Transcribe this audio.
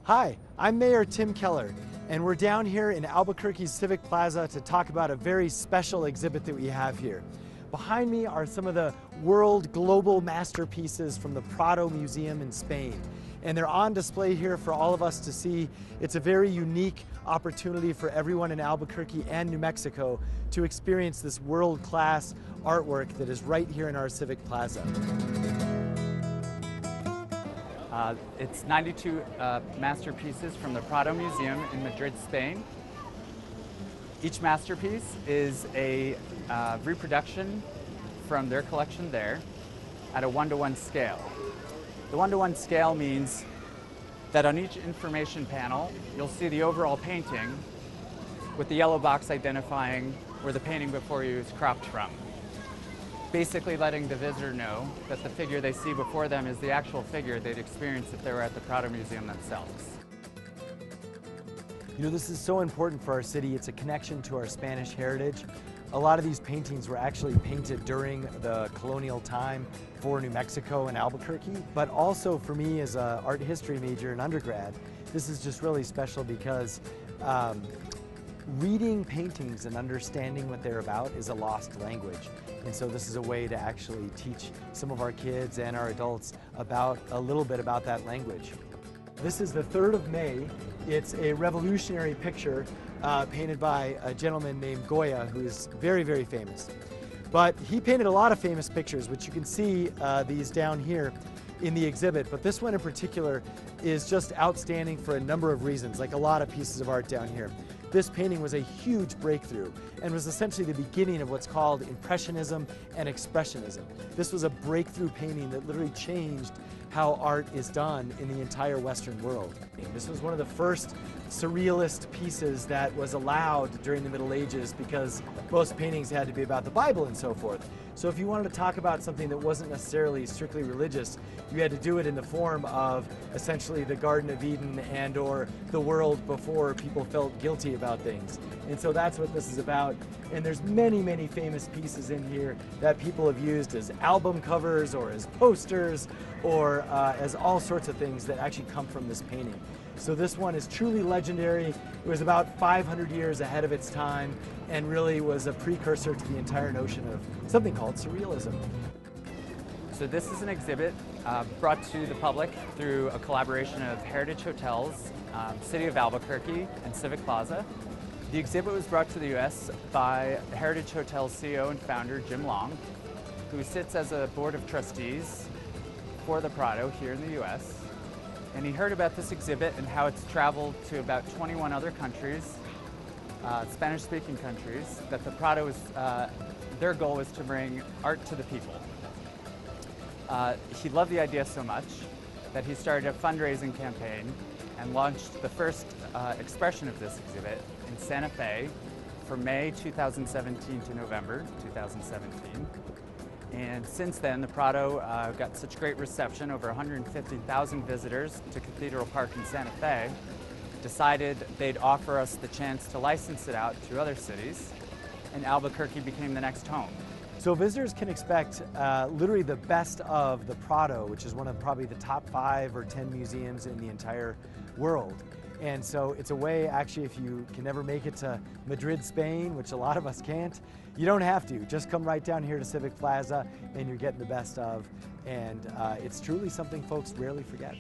Hi, I'm Mayor Tim Keller, and we're down here in Albuquerque's Civic Plaza to talk about a very special exhibit that we have here. Behind me are some of the world global masterpieces from the Prado Museum in Spain. And they're on display here for all of us to see. It's a very unique opportunity for everyone in Albuquerque and New Mexico to experience this world-class artwork that is right here in our Civic Plaza. It's 92 masterpieces from the Prado Museum in Madrid, Spain. Each masterpiece is a reproduction from their collection there at a 1-to-1 scale. The 1-to-1 scale means that on each information panel, you'll see the overall painting with the yellow box identifying where the painting before you is cropped from. Basically letting the visitor know that the figure they see before them is the actual figure they'd experience if they were at the Prado Museum themselves. You know, this is so important for our city. It's a connection to our Spanish heritage. A lot of these paintings were actually painted during the colonial time for New Mexico and Albuquerque, but also for me as an art history major in undergrad, this is just really special because reading paintings and understanding what they're about is a lost language. And so this is a way to actually teach some of our kids and our adults about a little bit about that language. This is the 3rd of May. It's a revolutionary picture painted by a gentleman named Goya, who is very, very famous. But he painted a lot of famous pictures, which you can see these down here in the exhibit. But this one in particular is just outstanding for a number of reasons, like a lot of pieces of art down here. This painting was a huge breakthrough and was essentially the beginning of what's called Impressionism and Expressionism. This was a breakthrough painting that literally changed how art is done in the entire Western world. This was one of the first surrealist pieces that was allowed during the Middle Ages because most paintings had to be about the Bible and so forth. So if you wanted to talk about something that wasn't necessarily strictly religious, you had to do it in the form of essentially the Garden of Eden and or the world before people felt guilty about things. And so that's what this is about. And there's many, many famous pieces in here that people have used as album covers or as posters or as all sorts of things that actually come from this painting. So this one is truly legendary. It was about 500 years ahead of its time and really was a precursor to the entire notion of something called surrealism. So this is an exhibit brought to the public through a collaboration of Heritage Hotels, City of Albuquerque, and Civic Plaza. The exhibit was brought to the U.S. by Heritage Hotels CEO and founder Jim Long, who sits as a board of trustees for the Prado here in the U.S. And he heard about this exhibit and how it's traveled to about 21 other countries, Spanish-speaking countries, that the Prado was, their goal was to bring art to the people. He loved the idea so much that he started a fundraising campaign and launched the first expression of this exhibit in Santa Fe from May 2017 to November 2017. And since then, the Prado got such great reception, over 150,000 visitors to Cathedral Park in Santa Fe, decided they'd offer us the chance to license it out to other cities, and Albuquerque became the next home. So visitors can expect literally the best of the Prado, which is one of probably the top 5 or 10 museums in the entire world. And so it's a way, actually, if you can never make it to Madrid, Spain, which a lot of us can't, you don't have to. Just come right down here to Civic Plaza and you're getting the best of. And it's truly something folks rarely forget.